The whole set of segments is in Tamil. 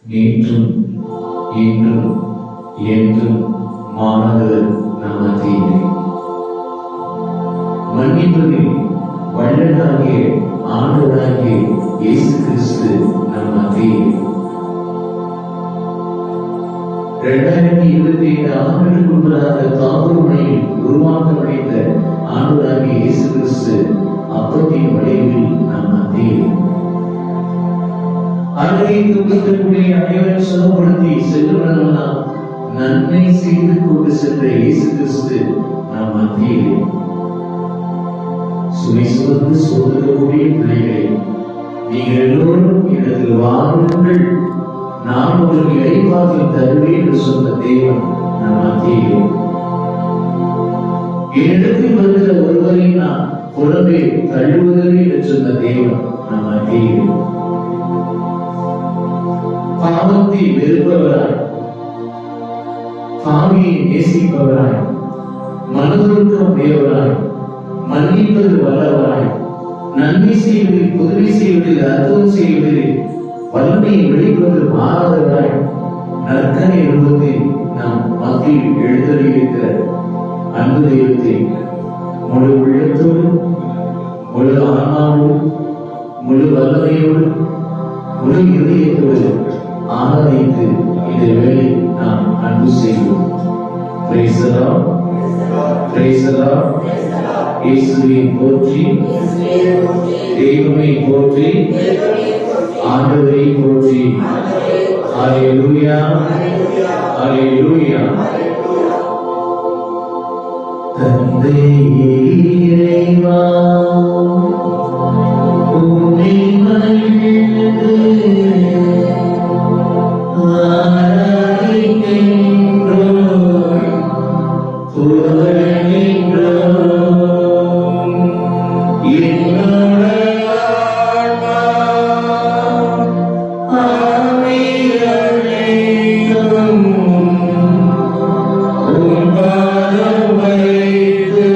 நேற்றும் இன்றும் என்றும் மாணவர் நம் மத்தியிலே மன்னிப்பதில் வல்லனாகிய ஆண்டவராகிய இயேசு கிறிஸ்து நம் மத்தியிலே 2025 ஆண்டுகளுக்கு முன்பதாக தாவூரில் உருவாக்கமடைந்த ஆண்டவராகிய இயேசு கிறிஸ்து அப்பத்தின் வடிவில் நம் மத்தியிலே அனைவருக்குள்ளே அனைவரும் சுகப்படுத்தி செல்லுவதெல்லாம் நன்மை செய்து கொண்டு சென்ற இயேசு கிறிஸ்து நம் மத்தியிலே சுமை சுமந்து சோதரக்கூடிய பிள்ளைகளை நீங்கள் எல்லோரும் எனது வாருங்கள் நான் உங்களுக்கு இறைவாக்கில் தருவேன் என்று சொன்ன தேவன் நம் மத்தியிலே என்னிடத்தில் வருகிற ஒருவரை நான் புறமே தள்ளுவதில்லை என்று சொன்ன தேவன் நம் மத்தியிலே பாவத்தை வெறுப்பவராய் பாவியை நேசிப்பவராய் மனதுருக்கம் உடையவராய் மன்னிப்பது வல்லவராய் நன்மை செய்வதில் புதுமை செய்வதில் அர்த்தம் செய்வதில் வல்லமையை வெளிப்படுவது மாறாதவராய் நற்கனை ரூபத்தில் நாம் மத்தியில் எழுதறியிருக்கிற அன்பு தெய்வத்தை முழு உள்ளத்தோடு முழு ஆன்மாவோடு முழு வல்லமையோடு முழு இதயத்தோடு ஆராதித்து இந்த வேலை நாம் அன்பு செய்வோம். Praise the Lord. Praise the Lord. இயேசுவை போற்றி, தெய்வமே போற்றி, ஆண்டவரை போற்றி. ஹல்லேலூயா, ஹல்லேலூயா. தந்தை இறைவா உம்மை மகிழ்ந்து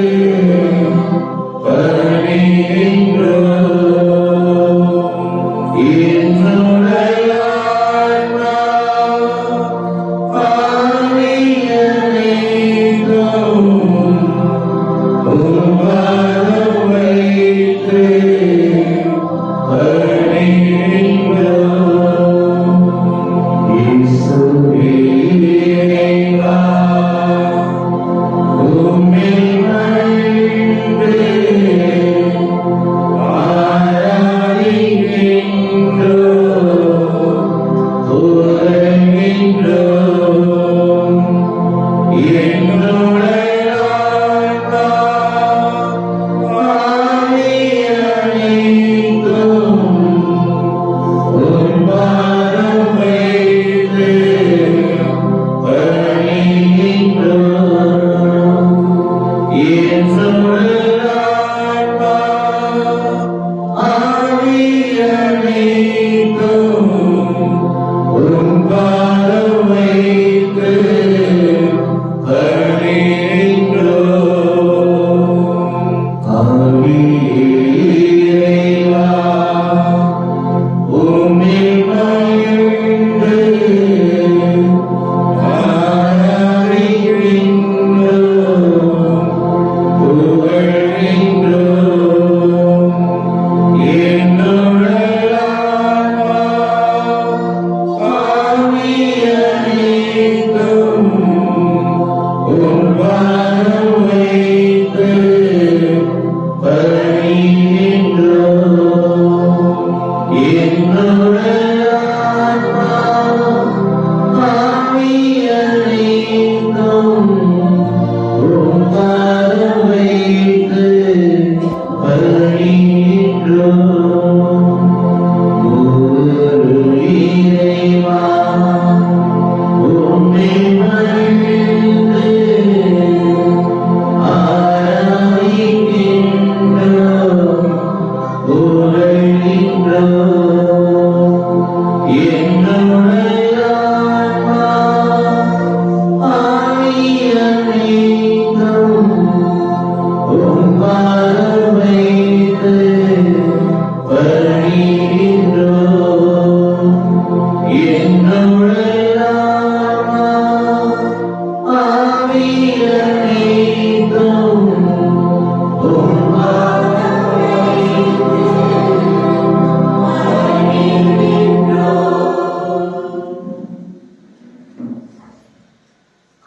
Thank you.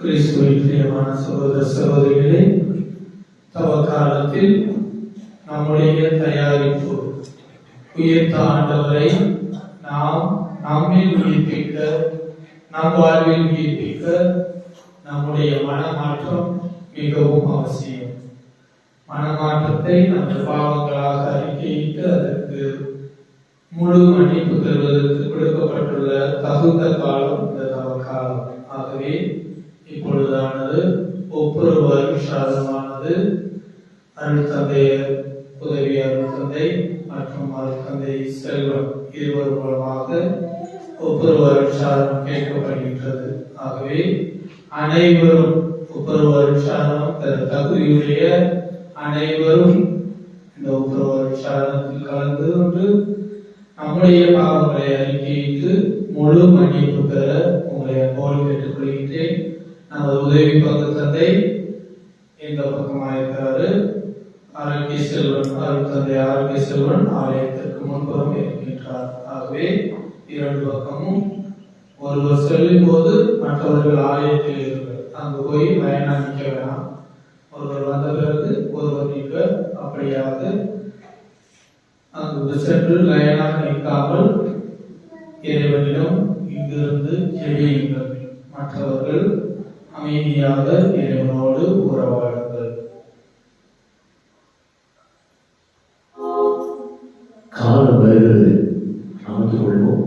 கிறிஸ்துவின் பிரியமான சகோதர சகோதரிகளே, தவ காலத்தில் நம்முடைய தயாரிப்பு உயிர்த்த ஆண்டவரை நாம் நம்மில் உயிர்ப்பிக்க, நம் வாழ்வில் உயிர்ப்பிக்க நம்முடைய மனமாற்றம் மிகவும் அவசியம். மனமாற்றத்தை நமது பாவங்களாக அறிக்கையிட்டு அதற்கு முழு மன்னிப்பு பெறுவதற்கு கொடுக்கப்பட்டுள்ள தகுந்த காலம் இந்த தவ காலம். ஆகவே இப்பொழுதானது ஒவ்வொரு வருஷமானது அருள் தந்தையர் உதவி அருள் தந்தை மற்றும் அருள் தந்தை செல்வம் இருவர் மூலமாக ஒவ்வொரு வருஷம் கேட்கப்படுகின்றது. ஆகவே அனைவரும் ஒவ்வொரு வருஷம் தகுதியுடைய அனைவரும் இந்த ஒவ்வொரு வருஷத்தில் கலந்து கொண்டு நம்முடைய பாவங்களை அறிக்கையிட்டு முழு மன்னிப்பு பெற உங்களை அன்போடு கேட்டுக்கொள்கின்றேன். நமது உதவி பங்கு தந்தை இந்த பக்கமாயிருக்கிறாரு. ஆரோக்கிய செல்வன் அருள் தந்தை ஆரோக்கிய செல்வன் ஆலயத்திற்கு முன்புறம் இருக்கின்றார். ஆகவே இரண்டு பக்கமும் ஒருவர் செல்லும் போது மற்றவர்கள் ஆலயத்தில் இருவர். அங்கு போய் லைனா நிற்க வேணாம். ஒருவர் வந்த பிறகு ஒருவர் நிற்க. அப்படியாக அங்கு சென்று லைனாக நிற்காமல் இறைவனிடம் இங்கிருந்து ஜெபியுங்கள். மற்றவர்கள் அமைதியாக இறைவனோடு உறவாடுங்கள். காலம் வருகிறது, அமர்ந்து கொள்வோம்.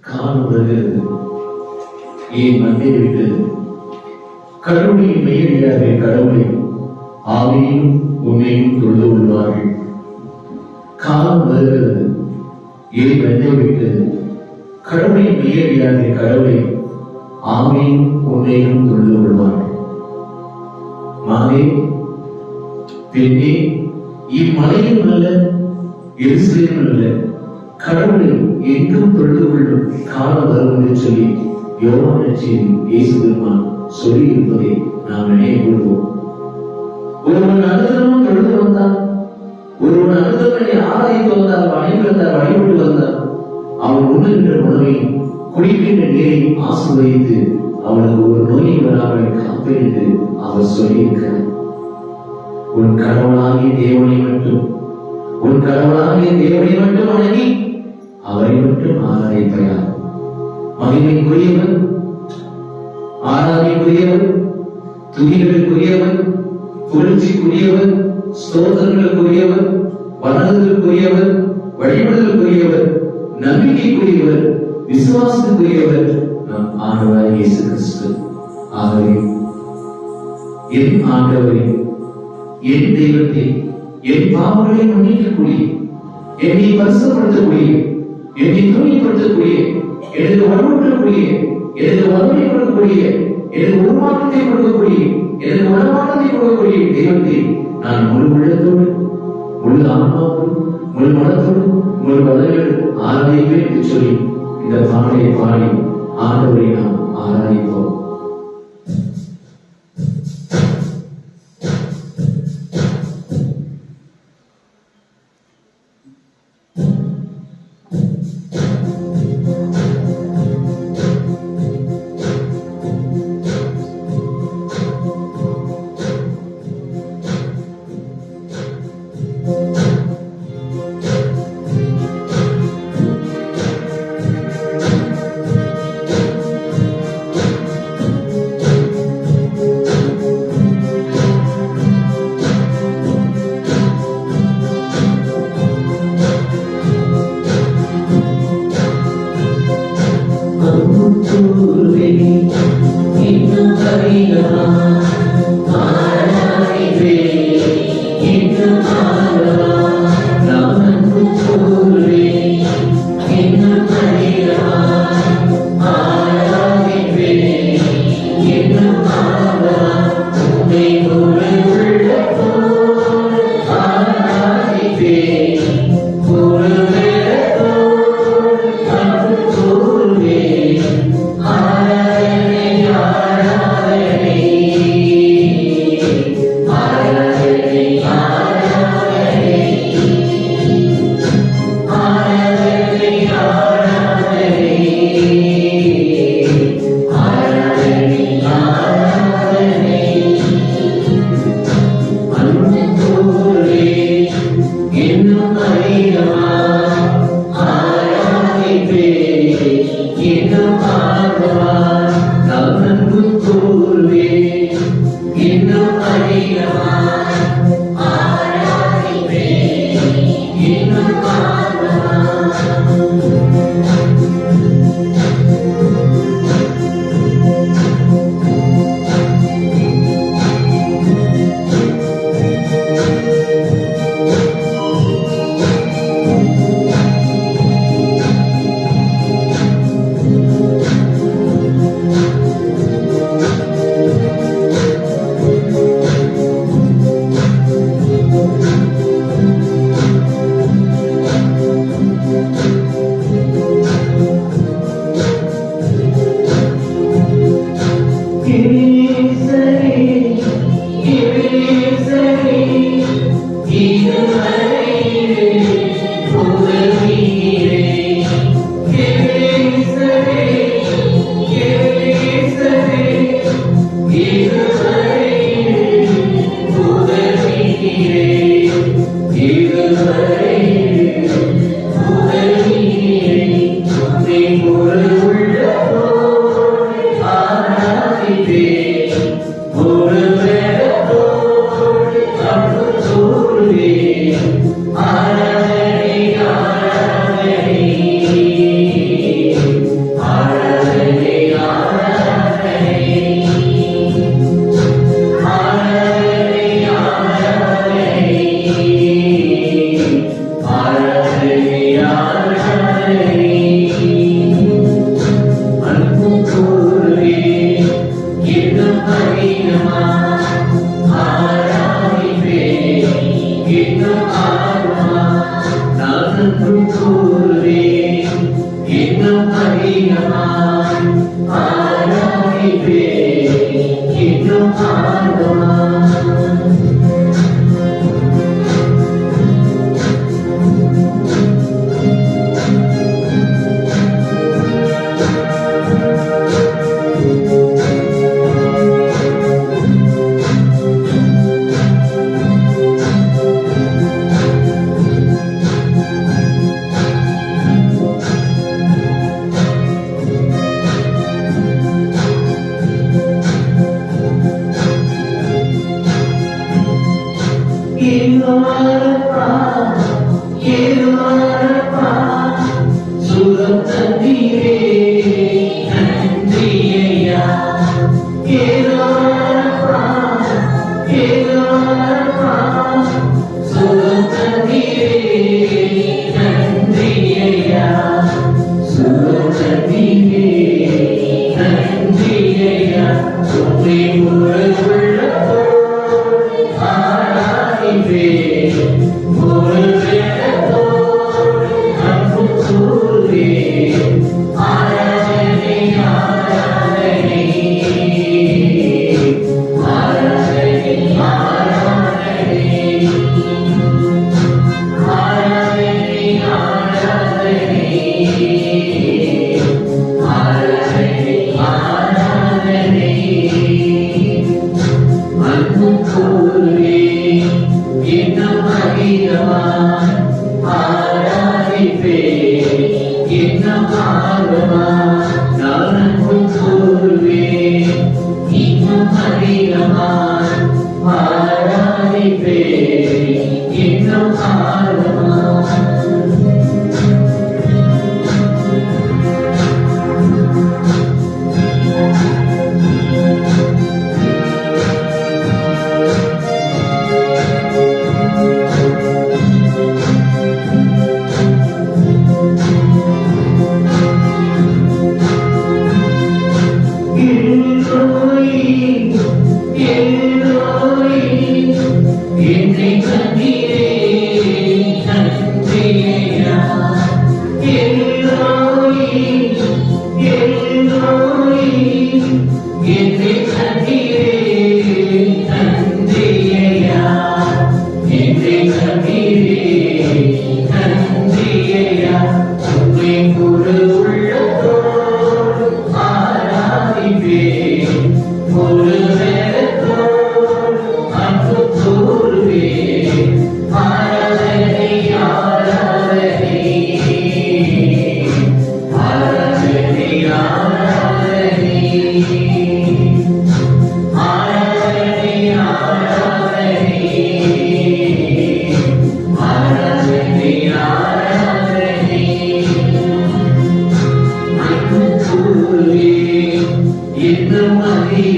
காலம் வருகிறது, ஏன் மண்டை விட்டது? கடவுளின் மெய்யடியாரே, கடவுளை ஆவியும் உண்மையும் தொழுது கொள்வார்கள். காலம் வருகிறது, ஏன் மண்டை விட்டது? கடவுளின் மெய்யடியாரே, கடவுளை ஆவியும் உண்மையும் தொழுது கொள்வார்கள். மாதே பெண்ணே, இம்மலையும் அல்ல எருசலேமும் அல்ல, கடவுளை எங்கும் தொழுது கொள்ளும் காலம் வரும் என்று சொல்லி யோவான் நற்செய்தி இயேசு பெருமான் சொல்லி இருப்பதை நாம் நினைவு கொள்வோம். ஒருவன் அனுதினமும் தொழுது வந்தான், ஒருவன் அனுதினமே ஆராய்ந்து வந்தால், வணங்கி வந்தால், வழிபட்டு வந்தான், அவன் உண்ணுகின்ற உணவையும் குடிக்கின்ற நீரையும் ஆசீர்வதித்து அவனுக்கு ஒரு நோயை வராமல் காப்பேன் என்று அவர் சொல்லியிருக்கிறார். உன் கடவுளாகிய தேவனை மட்டும் வணங்கி அவரை மட்டும் ஆராதிப்பார். மகிமைக்குரியவன், ஆராதனைக்குரியவன், துதிகளுக்குரியவன், புகழ்ச்சிக்குரியவன், ஸ்தோத்திரங்களுக்குரியவன், வணங்குதலுக்குரியவன், வழிபடுதலுக்குரியவன், நம்பிக்கைக்குரியவர், விசுவாசத்துக்குரியவர் நம் ஆண்டவர் இயேசு கிறிஸ்து. ஆகவே என் ஆண்டவரை, என் தெய்வத்தை, என் பாவங்களை மன்னிக்கக்கூடிய, என்னை பரிசுத்தப்படுத்தக்கூடிய, என்னை தூய்மைப்படுத்தக்கூடிய, எனக்கு வலுவூட்டக்கூடிய, எனக்கு வலிமை கொடுக்கக்கூடிய, எனக்கு உருமாற்றத்தை கொடுக்கக்கூடிய, எனக்கு உணவாட்டத்தை கொடுக்கக்கூடிய தெய்வத்தை நான் முழு உள்ளத்தோடு, முழு ஆன்மாவோடு, முழு மனத்தோடு, முழு வல்லமையோடு ஆராதிப்பேன் என்று சொல்லி இந்த பாடலை பாடி ஆண்டவரை நாம் ஆராதிப்போம். அன்பு கூறுவே இன்னும் அதிகமாய் ஆராதிப்பே இன்னும்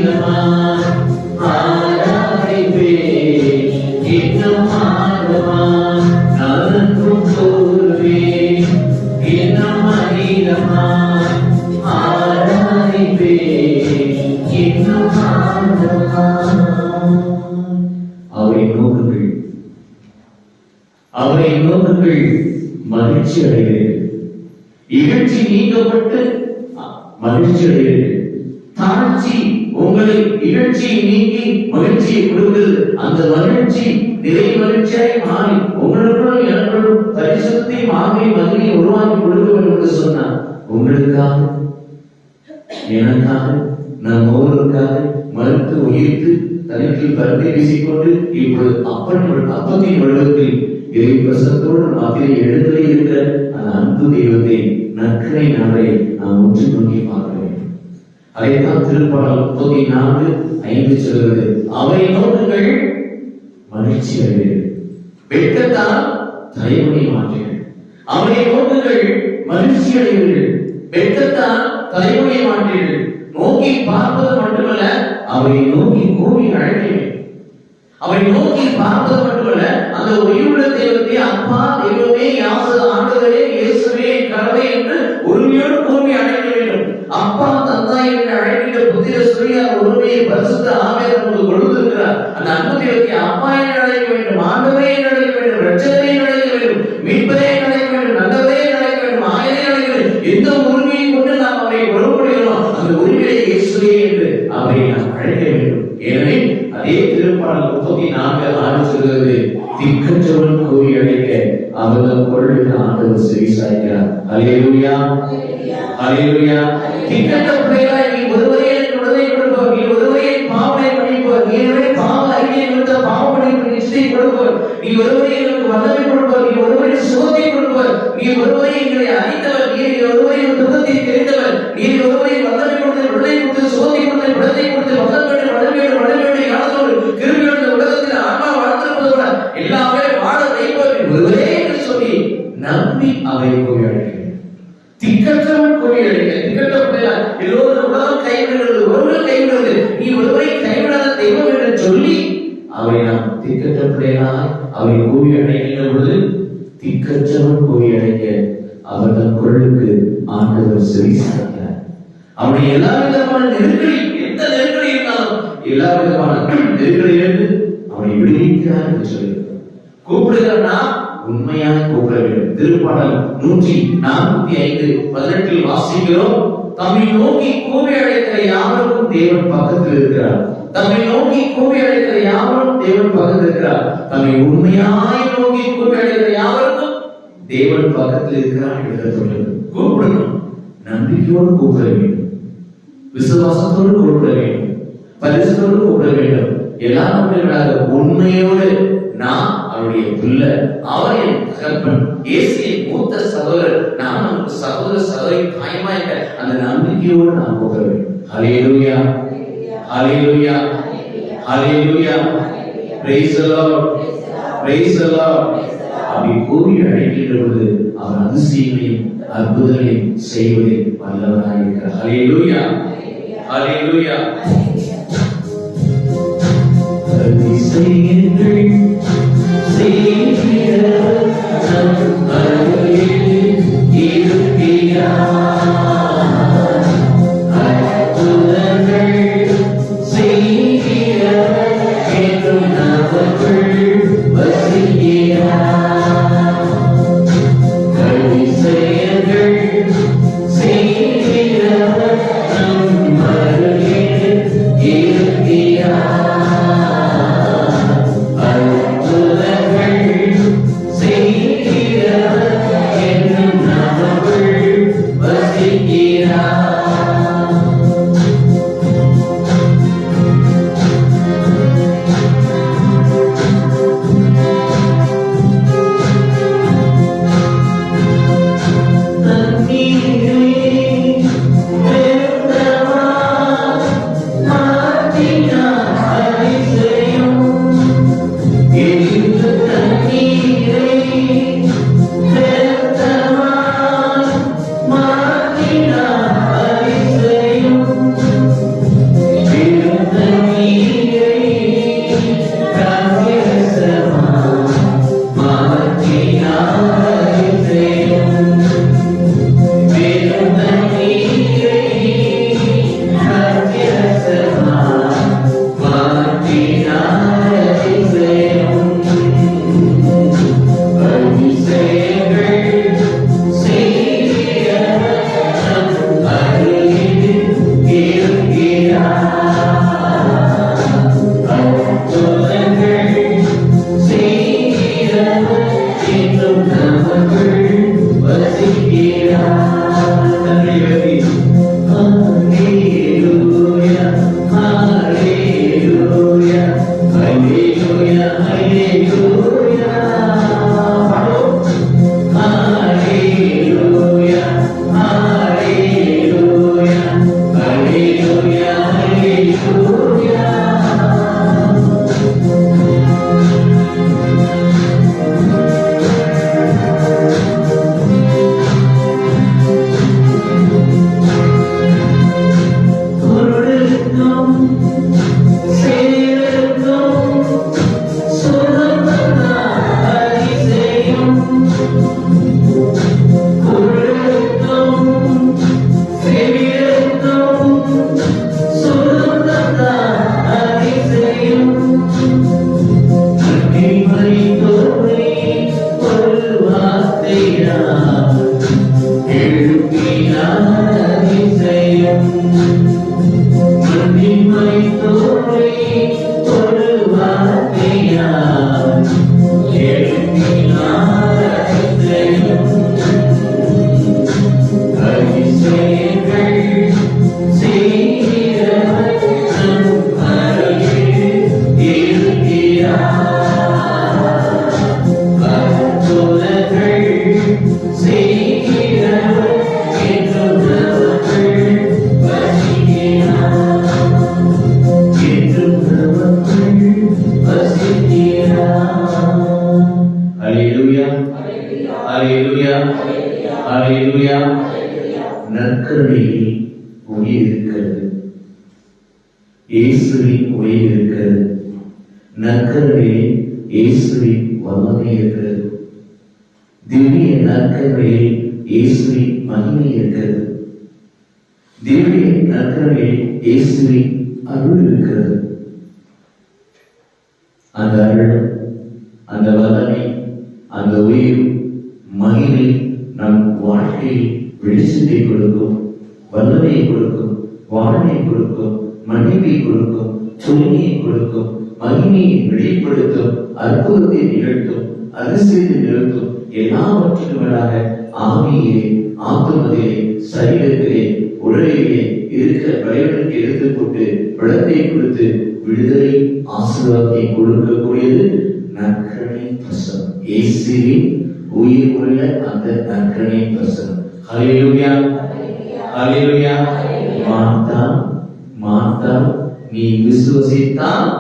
அமிலமாய் ஆராய்வேன், இன்னும் ஆழமாய் நானும் கூறுவேன், இன்னும் அமிலமாய் ஆராய்வேன், இன்னும் ஆழமாய். அவரை நோக்குங்கள், அவரை நோக்குங்கள், மகிழ்ச்சி அடைகிறீர்கள். இகழ்ச்சி நீக்கப்பட்டு மகிழ்ச்சி அடைகிறீர்கள். தாழ்ச்சி உங்களை இகழ்ச்சியை நீக்கி மகிழ்ச்சியை கொடுக்கிறது. அந்த மகிழ்ச்சி நிறை மகிழ்ச்சியாய் மாறி உங்களுக்குள்ளும் எனக்குள்ளும் பரிசுத்தை மாறி மகிழ்ச்சியை உருவாக்கி கொடுக்க வேண்டும் என்று சொன்னார். உங்களுக்காக, எனக்காக, நம் ஒவ்வொருக்காக மறுத்து உயிர்த்து தலைக்கில் கருத்தை வீசிக்கொண்டு இப்பொழுது அப்பத்தின் வடிவத்தில் இறை பிரசத்தோடு மாத்திரை எழுந்தே இருக்கிற அந்த அன்பு தெய்வத்தை நற்கரை நாளை நாம் உற்று நோக்கி பார்க்க வேண்டும். அதைத்தான் திருப்பாடல் 34:5 சொல்கிறது. அவரை நோக்குங்கள், மகிழ்ச்சி அடைவீர்கள், வெட்கத்தால் தலைமுறை மாற்றீர்கள். அவரை நோக்குங்கள், மகிழ்ச்சி அடைவீர்கள், வெட்கத்தால் தலைமுறை மாற்றீர்கள். நோக்கி பார்ப்பது மட்டுமல்ல, அவரை நோக்கி கூறி அழைக்க வேண்டும். அவரை நோக்கி பார்ப்பது மட்டுமல்ல, அந்த உயிருள்ள தெய்வத்தை அப்பா, தெய்வமே, ஆண்டவரே, இயேசுவே, கடவுளே என்று உரிமையோடு கூறி அழைக்க வேண்டும். அப்பா, தந்தா என்று அழைக்கின்ற புத்திர சுரியார் ஒருமையை பரிசுத்த ஆவியார் நமக்கு கொடுத்திருக்கிறார். அந்த அன்பு தெய்வத்தை அப்பா என்று அழைக்க வேண்டும், ஆண்டவரே என்று அழைக்க வேண்டும், இரட்சகரே என்று அழைக்க வேண்டும், மீட்பரே என்று அழைக்க வேண்டும், நல்லவரே என்று அழைக்க வேண்டும், ஆயரே அழைக்க வேண்டும். எந்த உரிமையை கொண்டு நாம் அவரை உறவுபடுகிறோம், அந்த உரிமையை இயேசுவே என்று அவரை நாம் அழைக்க வேண்டும். எனவே அதே திருப்பாடல் 34:6 சொல்கிறது, திக்கற்றவன் கூறி அழைக்க அவர்கள் கொள்ளுக்கு ஆண்டவர் செவி சாய்க்கிறார். அல்லேலூயா, அல்லேலூயா. திக்கற்ற பிள்ளைகளாய் நீ ஒருவரே எனக்கு விடுதலை கொடுப்பவர், நீ ஒருவரே பாவனை மன்னிப்பவர், நீ ஒருவரே பாவ அறிக்கையை கொடுத்த பாவ மன்னிப்பு நிச்சயத்தை கொடுப்பவர், நீ ஒருவரே எனக்கு வல்லமை கொடுப்பவர், நீ ஒருவரே சுகத்தை கொடுப்பவர், நீ ஒருவரே எங்களை அறிந்தவர், நீ ஒருவரே துன்பத்தை தெரிந்தவர், நீ ஒருவரே வல்லமை கொடுத்து விடுதலை கொடுத்து சுகத்தை கொடுத்து விடத்தை கொடுத்து வல்லமையோடு ஞானத்தோடு கிருபையோடு உலகத்தில் ஆன்மா வாழ்ந்திருப்பதோட எல்லாமே வாழ வைப்பவர் ஒருவரே என்று சொல்லி நம்பி அவை கூறி அழைக்கிறேன். திக்கற்றவன் கூறி அழைக்க, திக்கற்ற பிள்ளைகள் எல்லோரும் உலகம் கைவிடுகிறது, ஒருவர் கைவிடுவது, நீ ஒருவரை கைவிடாத தெய்வம் என்று சொல்லி அவை நாம் திக்கற்ற பிள்ளைகளாய் அவை கூறி அழைக்கின்ற பொழுது திக்கற்றவன் கூறி அழைக்க அவர்கள் கொள்ளுக்கு ஆண்டவர் செவி சாய்க்கிறார். அவனுடைய எல்லா விதமான நெருக்கடி, எந்த நெருக்கடி இருந்தாலும் எல்லா விதமான நெருக்கடியிலிருந்து அவனை விடுவிக்கிறார் என்று சொல்லியிருக்கிறார். கூப்பிடுகிறனா உண்மையாக கூப்பிட வேண்டும். திருப்பாடல் 145:18 வாசிக்கிறோம். தம்மை நோக்கி கூவி அழைக்கிற யாவருக்கும் தேவன் பக்கத்தில் இருக்கிறார். தம்மை நோக்கி கூவி அழைக்கிற யாவரும் தேவன் பக்கத்தில் இருக்கிறார். தம்மை உண்மையாய் நோக்கி கூவி அழைக்கிற யாவருக்கும் தேவன் பக்கத்தில் இருக்கிறார் என்று சொல்லுது. கூப்பிடணும், நம்பிக்கையோடு கூப்பிட வேண்டும், விசுவாசத்தோடு கூப்பிட வேண்டும், பரிசுத்தோடு கூப்பிட வேண்டும். எல்லாரும் உண்மையோடு நான் அவருடைய பிள்ளை, அவர் என் தகப்பன், இயேசுவின் மூத்த சகோதரர், நான் நமக்கு சகோதர சகோதரி தாயமாய் அந்த நம்பிக்கையோடு நான் கூப்பிட வேண்டும். Hallelujah, hallelujah, hallelujah. Praise the Lord, praise the Lord. அப்படி கூறி அழைக்கின்ற பொழுது அவர் அதிசயங்களையும் அற்புதங்களையும் செய்வதில் வல்லவராய் இருக்கிறார். ஹல்லேலூயா, ஹல்லேலூயா. அதிசயங்கள் செய்கிறவர் நம் அருகில் இருக்கிறார். அற்புதங்கள் செய்கிறவர் என்றும் நமக்குள் வசிக்கிறார். அதிசயங்கள் செய்கிறவர் நம் அருகில் இருக்கிறார். அற்புதங்கள் செய்கிறவர் நற்கருணையில் உயிர் இருக்கிறது. இயேசுவின் உயிர் இருக்கிறது. நற்கருணையில் இயேசுவின் வல்லமை இருக்கிறது. திவ்ய நற்கருணையில் இயேசுவின் மகிமை இருக்கிறது. திவ்ய நற்கருணையில் இயேசுவின் அருள் இருக்கிறது. அந்த அருள், அந்த வல்லமை, அந்த உயிர் மகிமை நம் வாழ்க்கையில் வெளிச்சத்தை கொடுக்கும், வல்லமையை கொடுக்கும், வாழ்வை கொடுக்கும், மன்னிப்பை கொடுக்கும், தூய்மையை கொடுக்கும், மகிமையை வெளிப்படுத்தும், அற்புதத்தை நிகழ்த்தும், அதிசயத்தை நிகழ்த்தும். எல்லாவற்றிலும் மேலாக ஆவியிலே, ஆத்துமதிலே, சரீரத்திலே, உடலிலே இருக்கிற பலவீனத்தை எடுத்துக் கொண்டு பலத்தை கொடுத்து விடுதலை ஆசீர்வாதத்தை கொடுக்கக்கூடியது நற்கருணை பிரசனம். இயேசுவின் உயிர் உள்ள அந்த நற்கருணை பிரசனம். ஹல்லேலூயா, ஹல்லேலூயா. மார்த்தா, மார்த்தா, நீ விசுவசித்தால்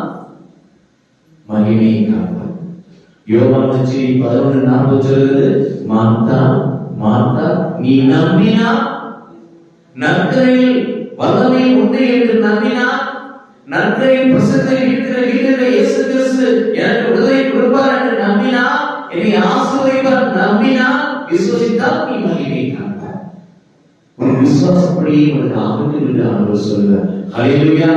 மகிமையை காண்பாய். யோவான் 11:40 சொல்கிறது, மார்த்தா, மார்த்தா, நீ நம்பினா, நற்கரையில் வல்லமை உண்டு என்று நம்பினா, நற்கரையில் பிரசன்னத்தில் இருக்கிற வீட்டில் இயேசு கிறிஸ்து எனக்கு விடுதலை கொடுப்பார் என்று நம்பினா, என்னை ஆசீர்வதிப்பார் நம்பினா, விசுவசித்தால் நீ மகிமையை காண்பாய். உன் விசுவாசப்படியே உனக்கு ஆகட்டும் என்று ஆண்டவர் சொல்கிறார். ஹல்லேலூயா.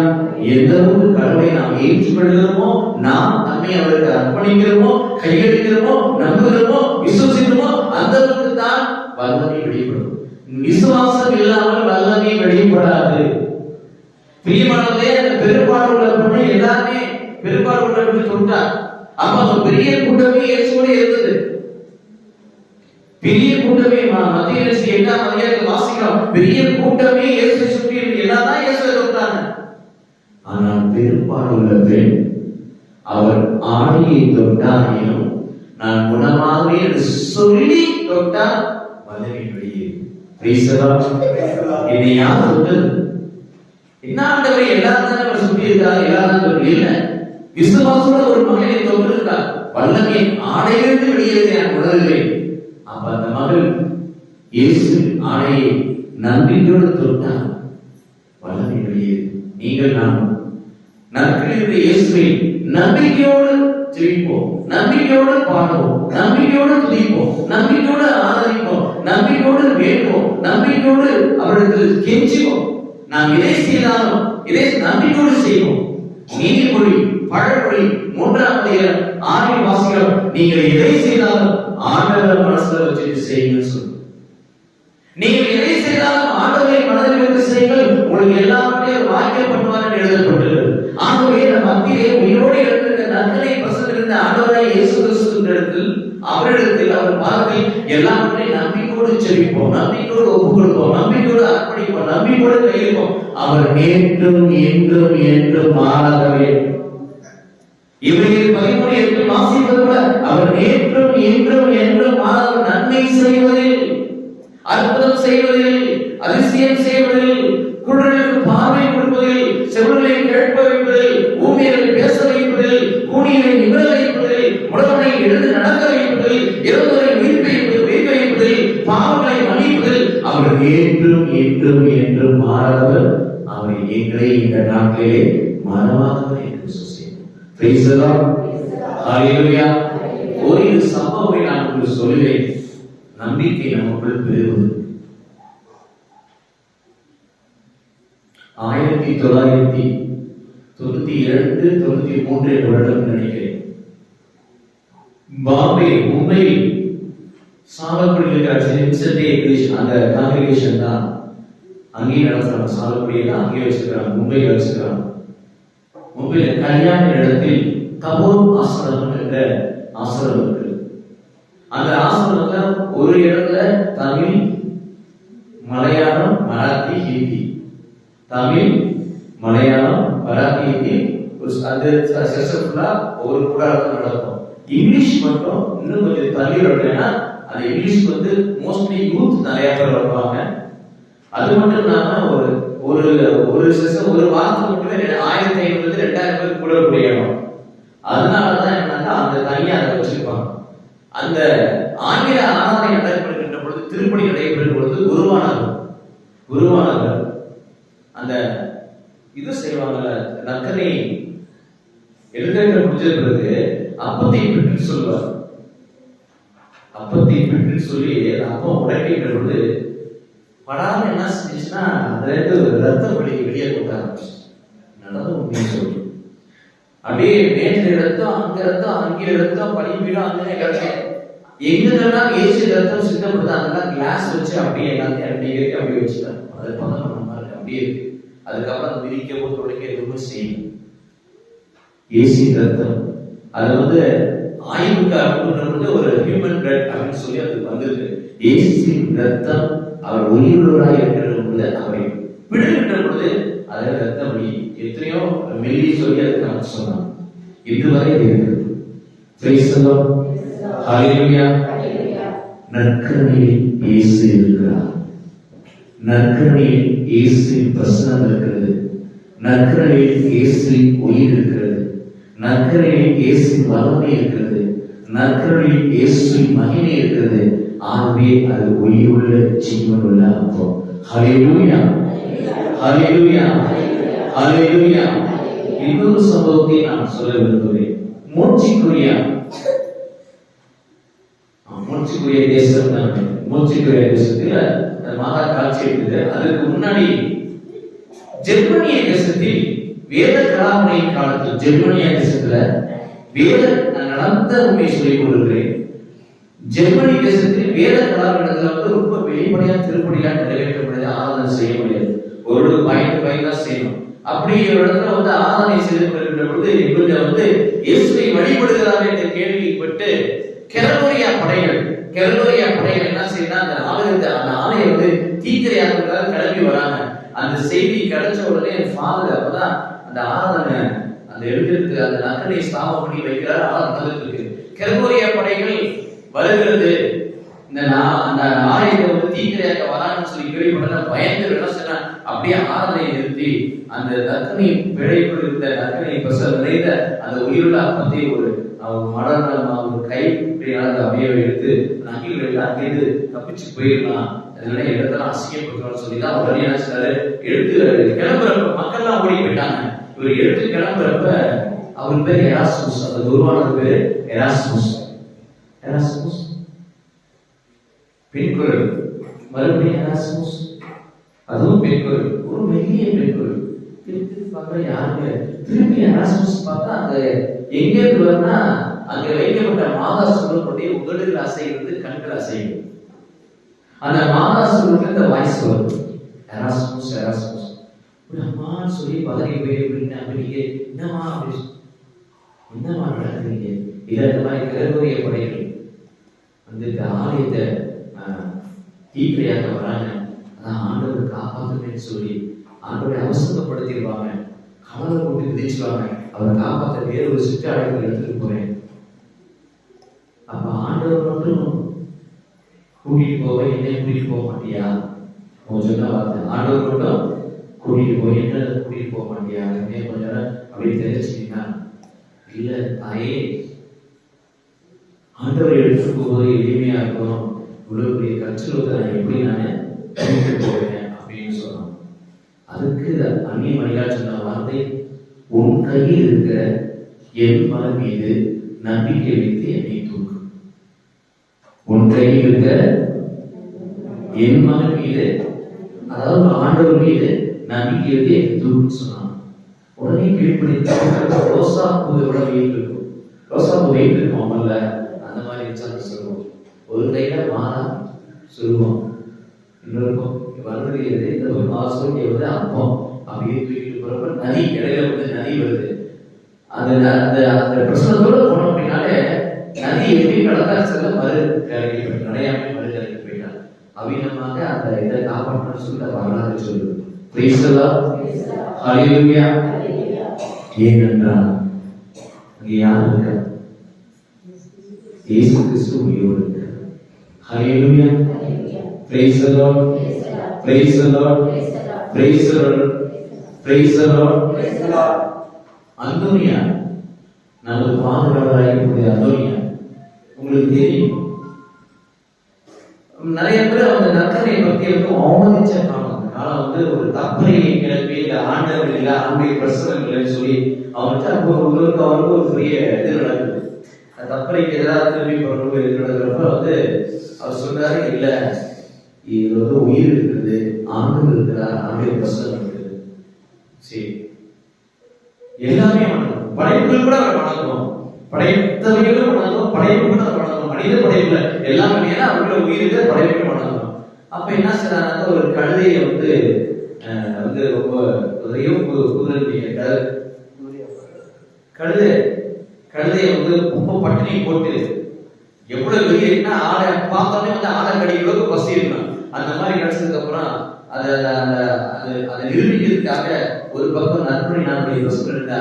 எந்த ஒரு கடவுளை நாம் ஏற்றுக்கொள்கிறோமோ, நாம் நம்மை அவருக்கு அர்ப்பணிக்கிறோமோ, கையெழுக்கிறோமோ, நம்புகிறோமோ, விசுவசிக்கிறோமோ, அந்த அளவுக்கு தான் வல்லமை வெளிப்படும். விசுவாசம் இல்லாமல் வல்லமை வெளிப்படாது. பிரியமானவர்களே, அந்த பெரும்பாடு உள்ள பொண்ணு எல்லாருமே பெரும்பாடு உள்ள தொட்டார். அப்ப அந்த பெரிய கூட்டமே இயேசுவோடு இருந்தது. பெரிய கூட்டமே மத்திய 8ஆம் அதிகாரத்தில் வாசிக்கிறோம். பெரிய கூட்டமே இயேசுவை சுற்றி எல்லாரும் இயேசுவை தொட்டாங்க. ஆனால் பெரும்பாடு உள்ள பெண் அவர் ஆடையை தொட்டாரையும் நான் குணமாகவே என்று சொல்லி தொட்டார். வல்லமை வெளியே. என்னை யார் தொட்டது? என்ன ஆண்டவரே, எல்லாரும் தானே அவர் சுற்றி இருக்கிறார், எல்லாரும் தொட்டு இல்லை. விசுவாசோட ஒரு மகனை தொட்டிருக்கார். வல்லமை ஆடையிலிருந்து வெளியேறதை நான் உணர்கிறேன். அப்ப அந்த மகள் இயேசு ஆடையை நம்பிக்கையோடு தொட்டார். வல்லமை வெளியேறு. நீங்கள் நாம் நற்கருணை இயேசுவை நம்பிக்கையோடு ஜெபிப்போம், நம்பிக்கையோடு பாடுவோம், நம்பிக்கையோடு துதிப்போம், நம்பிக்கையோடு ஆராதிப்போம், நம்பிக்கையோடு வேண்டுவோம், நம்பிக்கையோடு அவருக்கு கெஞ்சுவோம். நாம் எதை செய்தாலும் இதை நம்பிக்கையோடு செய்வோம். நீதிமொழி பழமொழி 3ஆம் அதிகாரம் 6 வாசிக்கிறோம். நீங்கள் எதை செய்தாலும் ஆண்டவர் மனசுல வச்சுட்டு செய்யுங்கன்னு சொல்லுங்க. நீங்கள் எதை செய்தாலும் ஆண்டவரை மனதில் வைத்து செய்யுங்கள், உங்களுக்கு எல்லாவற்றையும் வாக்கியம் பண்ணுவார் என்று எழுதப்பட்டுள்ளது. ஆகவே நம் மத்தியிலே உயிரோடு எழுந்திருக்க நற்கருணை பிரசன்னிருந்த ஆண்டவராய் இயேசு கிறிஸ்துவினிடத்தில், அவரிடத்தில், அவர் பார்த்து எல்லாவற்றையும் நம்பிக்கையோடு செபிப்போம், நம்பிக்கையோடு ஒப்புக் கொடுப்போம், நம்பிக்கையோடு அர்ப்பணிப்போம், நம்பிக்கையோடு கையிருப்போம். அவர் நேற்றும் என்றும் என்றும் மாறாதவர். இவர்கள் 13:8 வாசிப்பது கூட அவர் நேற்றும் என்றும் என்றும் மாறாதவர். நன்மை செய்வதில், அற்புதம் செய்வதில், அதிசயம் செய்வதில், குருடர்களுக்கு பார்வை கொடுப்பதில், செவிடர்களை கேட்ப வைப்பதில், அவர் என்றும் என்றும் என்றும் மாறாதவர். அவர் எங்களை இந்த நாட்களிலே மறவாதவர் என்று சொல்லுகிறேன். ஒரு சம்பவத்தை நான் உங்களுக்கு சொல்லுவேன், நம்பிக்கை நமக்குள் பெறுவது. 1992-93 வருடம் நினைக்கிறேன். பாம்பே மும்பையில் சாலக்குடியில் அந்த காங்கிரிகேஷன் தான் அங்கேயும் நடத்துறாங்க. சாலக்குடியில அங்கேயே வச்சிருக்காங்க, மும்பையில் வச்சிருக்காங்க. மும்பையில கல்யாண இடத்தில் கபோர் ஆசிரமம் என்ற ஆசிரமம் இருக்கு. அந்த ஆசிரமத்துல ஒரு இடத்துல தமிழ், மலையாளம், மராத்தி, ஹிந்தி, தமிழ், மலையாளம், மராத்தி, ஹிந்தி ஒரு கூடாரத்தில் நடக்கும். இங்கிலீஷ் மட்டும் இன்னும் கொஞ்சம் தள்ளி வரலைன்னா அந்த இங்கிலீஷ் மோஸ்ட்லி யூத் நிறைய பேர் வருவாங்க. அது மட்டும் இல்லாம ஒரு வாரத்துக்கு மட்டுமே 1500-2000 பேர் கூட கூடிய இடம். அதனாலதான் என்னன்னா அந்த தனியா அதை வச்சிருப்பாங்க. அந்த ஆங்கில ஆராதனை நடைபெறுகின்ற பொழுது, திருப்பணி நடைபெறுகின்ற பொழுது குருவானவர் அந்த இது செய்வாங்கல்ல, நக்கனை எழுத முடிஞ்ச பிறகு அப்பத்தை பெற்று சொல்லுவார். அப்பத்தை பெற்று சொல்லி அப்பம் உடைக்கின்ற பொழுது படாம என்ன செஞ்சுச்சுன்னா அதுல இருந்து ரத்தம் வெளியே கொட்ட ஆரம்பிச்சு. நடந்து உண்மையை சொல்லி அப்படியே மேல ரத்தம், அங்க ரத்தம், அங்கே ரத்தம், பனிப்பீடம், அங்கே எங்கெல்லாம் ஏசி ரத்தம் சித்தப்படுது அதெல்லாம் கிளாஸ் வச்சு அப்படியே எல்லாத்தையும் அப்படியே வச்சுட்டாங்க. அது பதம் நம்ம அப்படியே இருக்கு. அதுக்கப்புறம் அந்த விரிக்கவோ தொடக்க எதுவும் செய்யும். ஏசி ரத்தம் அது ஆய்வுக்கு அப்படின்றது ஒரு ஹியூமன் பிளட் அப்படின்னு சொல்லி அது வந்தது. ஏசி ரத்தம் அவர் உயிருள்ளவராக இருக்கிற பொழுது அவரை விடுகின்ற பொழுது அதில் ரத்தம் வழி எத்தனையோ மெல்லி சொல்லி அதுக்கு நமக்கு சொன்னாங்க. இதுவரை இருக்கிறது. நற்கரணியில் இயேசு இருக்கிறார். நற்கரணியில் இயேசுவின் பிரசனம் இருக்கிறது. நற்கரணியில் இயேசுவின் உயிர் இருக்கிறது. நற்கரணியில் இயேசுவின் வல்லமை இருக்கிறது. நற்கரணியில் இயேசுவின் மகிமை இருக்கிறது. ஆகவே அது உயிருள்ள ஜீவனுள்ள அப்பம். ஹல்லேலூயா, ஹல்லேலூயா, ஹல்லேலூயா. இன்னொரு சம்பவத்தை நான் சொல்ல விரும்புகிறேன். மோட்சிக்குரிய தேசம் தான். மோட்சிக்குரிய தேசத்துல மாதா காட்சி இருக்குது. அதுக்கு முன்னாடி ஜெர்மனிய தேசத்தில் வேத கலாமுறை காலத்தில் ஜெர்மனிய தேசத்துல வேத நடந்த உண்மையை சொல்லிக் கொள்கிறேன். ஜெர்மனி தேசத்தில் வேத கலாமுறை ரொம்ப வெளிப்படையா திருப்படியா நிறைவேற்ற முடியாது, ஆராதனை செய்ய முடியாது. ஒரு பயந்து செய்யணும். அப்படி ஒரு இடத்துல ஆராதனை செய்து கொள்கின்ற பொழுது இவங்க இயேசுவை வழிபடுகிறார்கள் என்ற கேள்விப்பட்டு கெரலோரியா படைகள் என்ன செய்யணும், அந்த ஆலயை தீக்கிரையாக்குறதுக்காக கிளம்பி வராங்க. அந்த செய்தி கிடைச்ச உடனே ஃபாதர் அப்பதான் அந்த ஆராதனை அந்த எழுதிருக்கு, அந்த நக்கனை ஸ்தாபம் பண்ணி வைக்கிறார். ஆராதனை கெரலோரியா படைகள் வருகிறது, இந்த அந்த ஆலயத்தை தீக்கிரையாக்க வராங்கன்னு சொல்லி கேள்விப்பட பயந்து என்ன சொன்னா அப்படியே ஆராதனை நிறுத்தி அந்த நக்கனை பிழைப்பு இருந்த நக்கனை நிறைந்த அந்த உயிருள்ள அப்பத்தை ஒரு கை அப்படியே எடுத்து அங்கிருந்து தப்பிச்சு போயிடலாம், அதனால இடத்தெல்லாம் அசிங்கப்படுத்தணும்னு சொல்லிதான் அவர் என்ன சொன்னாரு, எடுத்து கிளம்புறப்ப மக்கள்லாம் ஓடி போயிட்டாங்க. இவர் எடுத்து கிளம்புறப்ப அவர் பேர் எராஸ்முஸ், அந்த குருவானது பேரு எராஸ்முஸ். பெண்குரல், மறுபடியும் எராஸ்முஸ், அதுவும் பெண்குரல், ஒரு மெல்லிய பெண்குரல். திருப்பி பார்த்தா யாருமே, திருப்பி எராஸ்முஸ் பார்த்தா அங்க எங்க இருந்து வரனா அங்க வைக்கப்பட்ட மாதா சொல்லக்கூடிய உதடுகள் அசைகிறது, கண்கள் அசைகிறது. அந்த மாதா சொல்லுக்கு வாய்ஸ் வருது, எராஸ்முஸ் எராஸ்முஸ். ஒரு அம்மான்னு சொல்லி பதறி போய் அப்படிங்க என்னமா நடக்குறீங்க? இதற்கு மாதிரி கருவறைய படைகள் அந்த ஆலயத்தை தீக்கிரையாக்க வராங்க. அதான் ஆண்டவர் காப்பாற்றுன்னு சொல்லி ஆண்டவரை அவசரப்படுத்திடுவாங்க, கவலை போட்டு விதிச்சுவாங்க. அவரை காப்பாற்ற வேற ஒரு சிற்றாடைகள் எடுத்துட்டு போறேன். அப்ப ஆண்டவர் மட்டும் கூட்டிட்டு போவ, என்னை கூட்டிட்டு போக மாட்டியா? சொன்ன வார்த்தை, ஆண்டவர் மட்டும் கூட்டிட்டு போய் என்ன கூட்டிட்டு போக மாட்டியா? என்ன கொஞ்ச நேரம் அப்படி தெரிஞ்சுட்டீங்கன்னா, இல்ல தாயே, ஆண்டவர் எடுத்துட்டு போவது எளிமையா இருக்கும், இவ்வளவு பெரிய கற்றல் எப்படி நான் அப்படின்னு சொன்னான். அதுக்கு அந்நிய மணியால் சொன்ன வார்த்தை, உன் கையில் இருக்கிற என் மலை மீது நம்பிக்கை வைத்து என்னை தூக்கு. உன் கையில் இருக்கிற என் மலை மீது, அதாவது ஆண்டவர் மீது நம்பிக்கை வைத்து என்னை தூக்குன்னு சொன்னான். உடனே கீழ்ப்படித்த ரோசா பூவோட வெயிட் இருக்கும். ரோசா பூ வெயிட் இருக்கும் அம்மல்ல, அந்த மாதிரி வச்சாங்க சொல்லுவோம். ஒரு கையில மாறா சொல்லுவோம், இன்னொரு வருது இந்த ஒரு மாசம் வந்து அப்பம் அப்படியே தூக்கிட்டு போறப்ப நதி இடையில வந்து நதி வருது. அந்த பிரச்சனத்தோட போனோம் அப்படின்னாலே நதி எப்படி கடந்தா செல்ல மறு கரைக்கு போயிட்டு நடையாம மறு கரைக்கு போயிட்டார். அவினமாக அந்த இதை காப்பாற்றணும்னு சொல்லி வரலாறு சொல்லுது. Praise the Lord, hallelujah. ஏனென்றால் அங்கே யார் இருக்கா? இயேசு கிறிஸ்து உயிரோடு இருக்கிறார். Hallelujah. Praise the Lord, praise the Lord, praise the Lord, praise the Lord. அந்தோனியா, நமது பாதுகாவலராக இருக்கக்கூடிய அந்தோனியா, உங்களுக்கு தெரியும் நிறைய பேர் அந்த நற்கரை பற்றி அவமதிச்ச காலம். அந்த காலம் வந்து ஒரு தப்பறையை கிளப்பி இந்த ஆண்டவர் இல்லை ஆண்டைய பிரசனங்கள் சொல்லி அவருக்கு அவருக்கு ஒரு பெரிய இது நடக்குது. அந்த தப்பறைக்கு எதிராக திரும்பி போறது இது நடக்கிறப்ப வந்து அவர் சொல்றாரு, இல்லை இது வந்து உயிர் இருக்குது, ஆண்டு இருக்கிறார், ஆண்டைய பிரசனம் இருக்குது. சரி, எல்லாமே வணங்கும், படைப்புகள் கூட அவர் வணங்கும், படைத்தவைகளும் வணங்கும், படைப்பு கூட அவர் வணங்கும், மனித படைப்புல எல்லாமே. ஏன்னா அவங்கள உயிரிழந்த படைப்புகள் வணங்கும். அப்ப என்ன செய்யறாங்க, ஒரு கழுதையை வந்து ரொம்ப கழுதையை வந்து ரொம்ப பட்டினி போட்டு எவ்வளவு வெளியேறினா ஆளை பார்த்தோன்னே வந்து ஆளை கடிக்கிறதுக்கு பசி இருக்கணும். அந்த மாதிரி கிடைச்சதுக்கு அப்புறம் அதை நிரூபிக்கிறதுக்காக ஒரு பக்கம் நற்பணி வசூல் இருந்த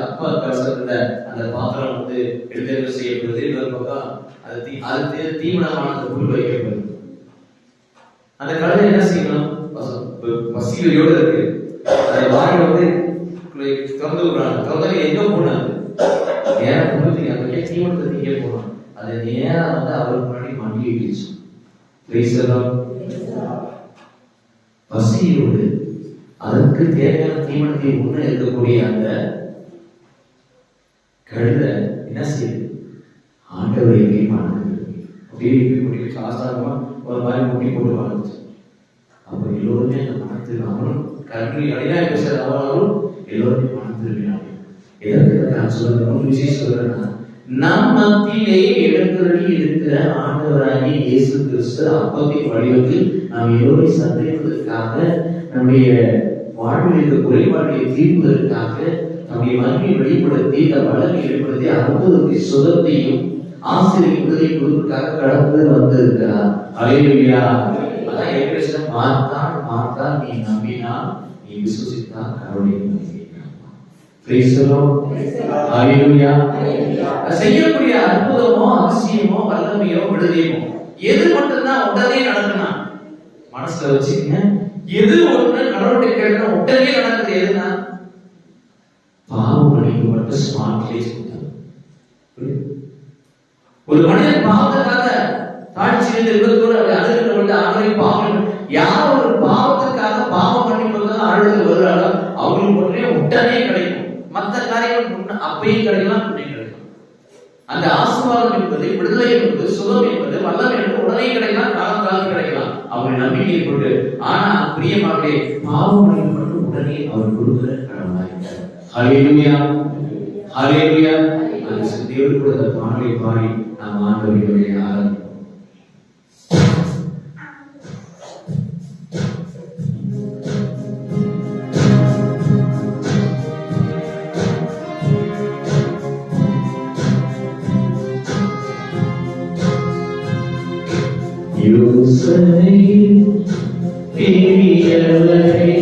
அப்பா கலசம் இருந்த அந்த பாத்திரம் வந்து எடுத்து செய்யப்படுது. இன்னொரு பக்கம் அது தீவனமான அந்த புல் வைக்கப்படுது. அந்த கழுதை என்ன செய்யணும், பசியோட இருக்கு, அதை வாங்கி வந்து திறந்து விடுறாங்க. திறந்து எங்க போனாங்க, நேரம் கொடுத்து அந்த தீவனத்தை திங்க போனோம். அது நேரம் வந்து அவருக்கு முன்னாடி மண்டி விட்டுச்சு. பசியோடு அதற்கு தேவையான தீவனத்தை உண்ண இருக்கக்கூடிய அந்த கழுதை என்ன செய்யுது, ஆண்டவரை அப்படியே சாஸ்திரமா ஒரு மாதிரி முட்டி போட்டு வாழ்ந்துச்சு. அப்ப எல்லோருமே அந்த மனத்தில் அவரும் கல்வி அடையா பேசுறவரும் எல்லோருமே மனத்திருக்கிறாங்க. எதற்கு நான் சொல்றேன், விஷயம் சொல்றேன்னா, நம் மத்தியிலே இடத்துல இருக்கிற ஆண்டவராகிய இயேசு கிறிஸ்து அப்பத்தின் வடிவத்தில் நாம் எல்லோரையும் சந்திப்பதற்காக, நம்முடைய வாழ்வில் இருக்க குறைபாடுகளை தீர்ப்பதற்காக, நம்முடைய மகிமையை வெளிப்படுத்தி வளர்ச்சி வெளிப்படுத்தி அற்புதத்தை சுகத்தையும் ஆசிரியர்களை கொடுப்பதற்காக கடந்து வந்திருக்கிறார். அல்லேலூயா. அதான் ஏற்கனவே மார்த்தாள் மார்த்தாள், நீ நம்பினால் நீ விசுவாசித்தால் கடவுளை செய்யக்கூடிய அற்புதமோ அதிசயமோ வல்லமையோ விடுதலையோ எது மட்டும்தான் உடனே நடக்கணும் மனசுல வச்சுக்கங்க. எது ஒண்ணு கடவுளை கேட்கணும் உடனே நடக்குது எதுனா, பாவம் மன்னிப்பு மட்டும் ஸ்மார்ட்லி சொல்றாங்க. ஒரு மனிதன் பாவத்துக்காக தாழ்ச்சி தெய்வத்தோடு அழுகிறவர்கள் அவரை பாவம், யார் ஒரு பாவத்துக்காக பாவம் மன்னிப்பதுதான் அழுது வருகிறாரோ அவங்களுக்கு உடனே கிடைக்கும். மற்ற காரியங்கள் அப்பயே கிடைக்கலாம், கிடைக்கலாம். அந்த ஆசீர்வாதம் என்பது, விடுதலை என்பது, சுகம் என்பது, வல்லமை என்பது உடனே கிடைக்கலாம், காலம் கிடைக்கலாம். அவருடைய நம்பிக்கை கொண்டு. ஆனா பிரியமாகவே பாவம் மட்டும் உடனே அவர் கொடுக்கிற கடவுளாயிருக்கிறார். ஹல்லேலூயா, ஹல்லேலூயா. அந்த தேவன் கொடுத்த பாடலை பாடி நாம் ஆண்டவரை ஆராதிப்போம். பெரியவரே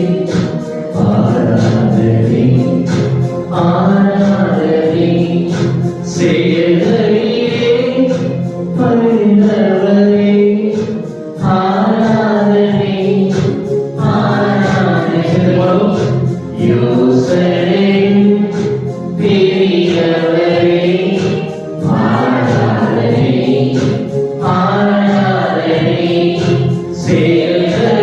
ஆராதனை ஆராதனை செயல்களிலே பரிந்தவரே ஆராதனை ஆராதனை. யோசனை பெரியவரே ஆராதனை ஆராதனை செயல்கள்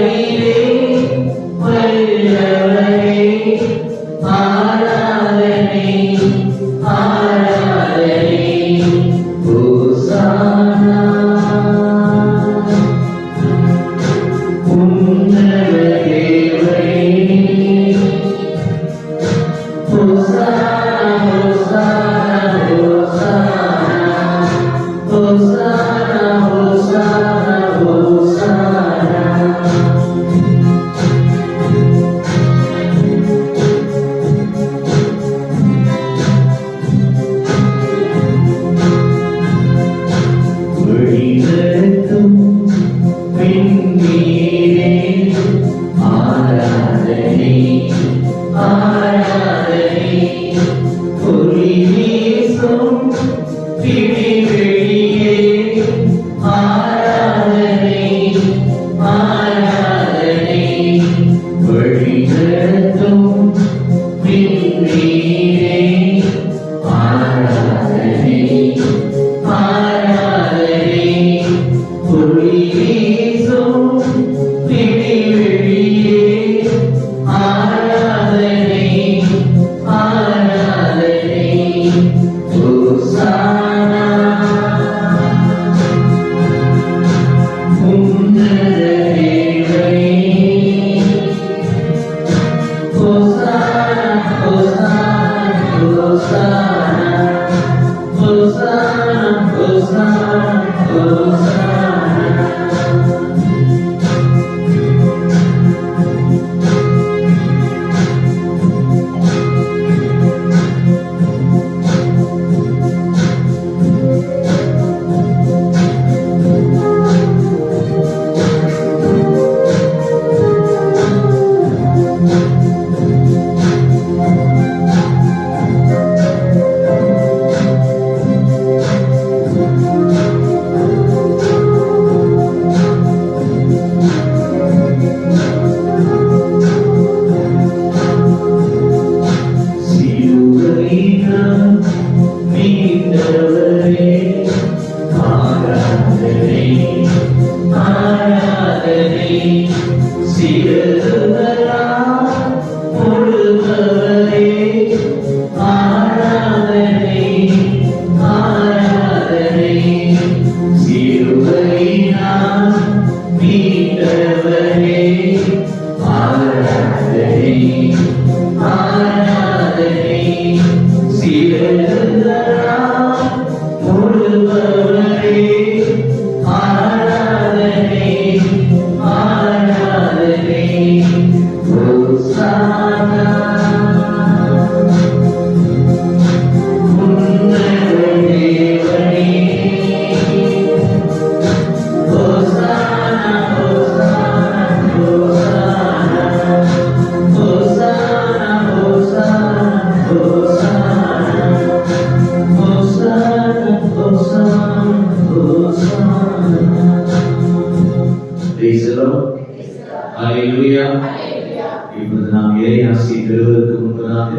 இப்பொழுது நாம் இறையாசியை பெறுவதற்கு முன்பதாக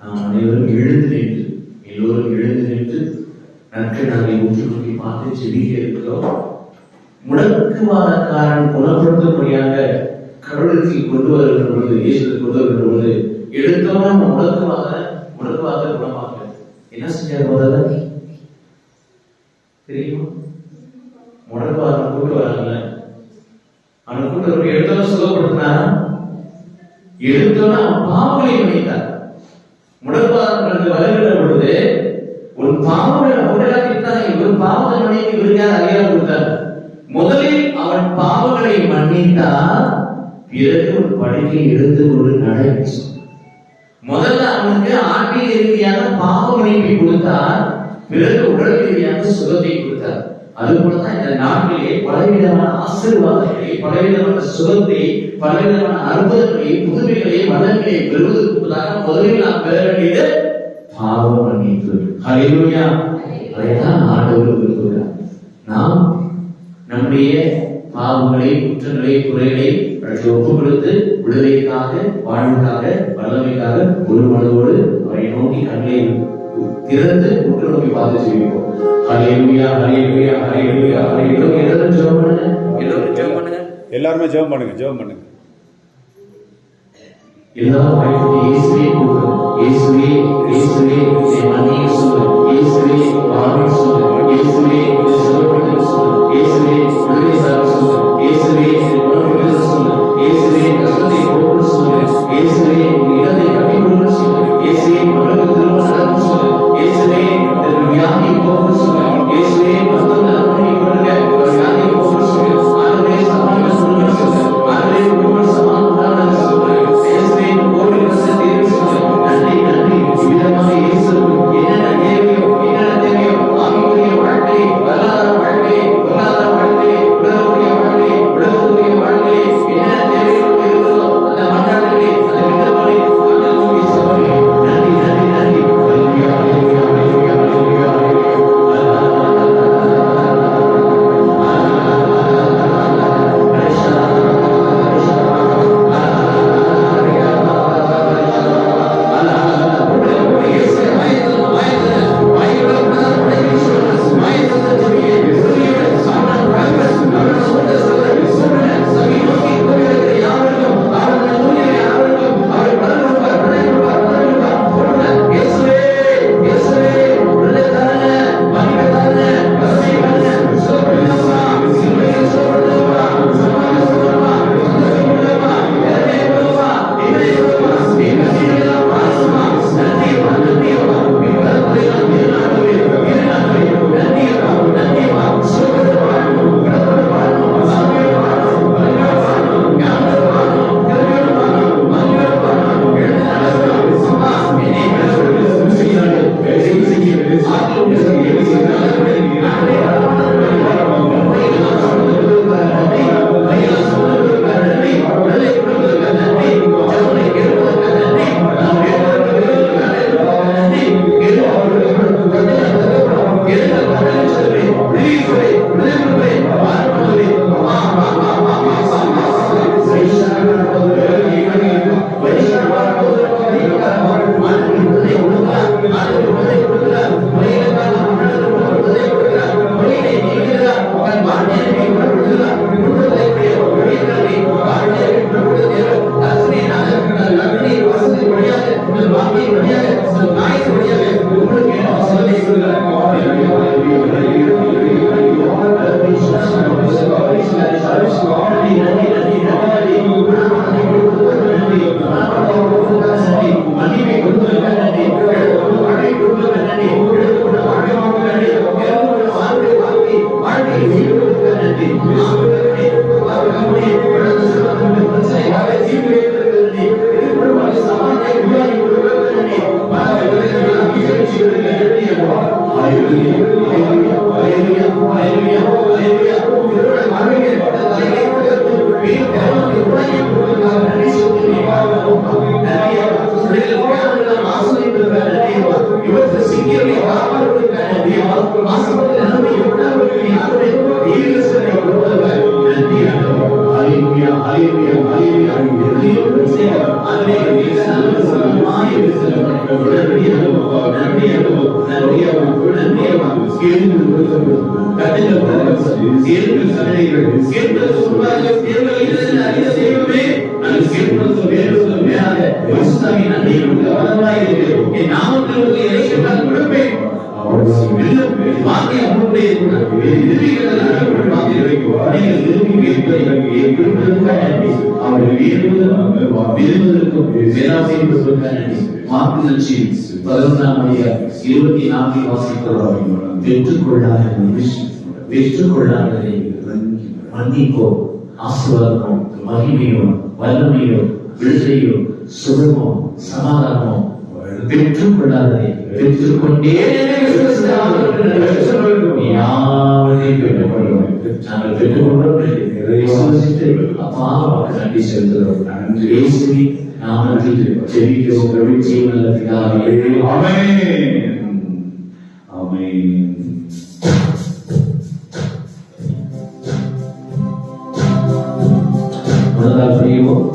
நாம் அனைவரும் எழுந்து நின்று எல்லோரும் எழுந்து நின்று நற்கிழமை உற்று நோக்கி பார்த்து செடிக்க இருக்கிறோம். முடக்குவாதக்காரன் குணப்படுத்தும்படியாக கடவுளத்தில் கொண்டு வருகின்ற பொழுது, இயேசு கொண்டு வருகின்ற பொழுது எடுத்தோம் நம்ம முடக்குவாத குணமாக என்ன செஞ்சார்? முதல்ல தெரியுமா? முடக்குவாதம் கூட்டு வராங்கல்ல, அவனை கூட்டு எடுத்தோம் சுகப்படுத்தினா, எடுத்தோன்னு அவன் பாவங்களை மன்னித்தார். முடக்குவாதம் வருகின்ற பொழுது உன் பாவங்கள் அவர்களாக இவர் பாவத்தை மன்னித்து இவருக்காக அதிகாரம் கொடுத்தார். முதலில் அவன் பாவங்களை மன்னித்தார், பிறகு ஒரு படுக்கை எடுத்து கொண்டு நடை. முதல்ல அவனுக்கு ஆன்மீக ரீதியாக பாவ மன்னிப்பை கொடுத்தார், பிறகு உடல் ரீதியாக சுகத்தை கொடுத்தார். அதுபோலதான் இந்த நாட்டிலே பலவிதமான ஆசீர்வாதங்களை, பலவிதமான சுகத்தை, பலவிதமான அற்புதங்களை, புதுமைகளை, வளங்களை பெறுவதற்கு முதலில் நாம் பெற வேண்டியது பாவ மன்னிப்பு. ஹல்லேலூயா! அதைத்தான் ஆண்டவர் விரும்புகிறார். நாம் நம்முடைய பாவங்களை, குற்றங்களை, குறைகளை ஒப்புக் கொடுத்து விடுதலைக்காக, வாழ்வுக்காக, வல்லமைக்காக ஒரு மனதோடு அவரை நோக்கி கண்ணை திறந்து உற்று நோக்கி பார்த்து செய்வோம். ஹல்லேலூயா, ஹல்லேலூயா, ஹல்லேலூயா, ஹல்லேலூயா. எல்லாரும் ஜெபம் பண்ணுங்க, எல்லாரும் ஜெபம் பண்ணுங்க, எல்லாருமே ஜெபம் பண்ணுங்க, ஜெபம் பண்ணுங்க. எல்லாரும் வாய்ப்பு இயேசுவே கூப்பிடுங்க. இயேசுவே, இயேசுவே, என்னை மன்னிக்க சொல்லுங்க. இயேசுவே, பாவம் சொல்லுங்க. இயேசுவே, என்னை சுகப்படுத்த சொல்லுங்க. இயேசுவே, விடுதலை சார சொல்லுங்க. இயேசுவே, என்னை குணப்படுத்த சொல்லுங்க. இயேசுவே, கஷ்டத்தை போக்க சொல்லுங்க. இயேசுவே, உன் இடத்தை கட்டி கொடுக்க சொல்லுங்க. இயேசுவே, ஆசீர்வாத நன்மை எப்படியாவது யாருடைய தீர்க்கதரிசனத்தை கொடுத்தவர். நன்றி ஆண்டவரே. ஹல்லேலூயா ஹல்லேலூயா ஹல்லேலூயா. எதிரியோடு சேர அதிலே நல்ல சுகமாய் இருக்கிறவர். நன்றி ஆண்டவரே. நன்றி ஆண்டவரே. நன்றி ஆண்டவரே. நன்றி ஆண்டவரே. கேள்வி கொடுக்கப்படும் கட்டளை கேள்வி சடைகள் கேட்பது சொல்வார்கள் தேவையில்லை அறிய செய்வோமே அது கேட்பது வேறு மேலாக பரிசுத்தாவின் நன்மை கொடுக்க வல்லவராய் இருக்கிறோம். என் நாமத்தில் உள்ள எதை கேட்டால் கொடுப்பேன். வார்த்தை அவருடைய அவர்கள் விரும்புவதற்கும் வேதாசையும் 11:24 வாசிக்கிறோம். வெற்றுக்கொள்ளாததை மன்னிப்போ ஆசீர்வாதமோ மகிமையோ வல்லமையோ விடுதலையோ சுகமோ சமாதானமோ பெற்றுக்கொள்ளாததை பெற்றுக்கொண்டே நாங்கள் பெற்றுக்கொண்டோம். அப்பா நன்றி செலுத்துகிறோம். இயேசுவின் நாமத்தில் ஜெபிக்கிறோம் ஜீவனுள்ள பிதாவே. ஆமென் ஆமென். முதலாவது செய்வோம்.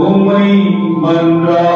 உம்மை மன்றாடுகிறோம்.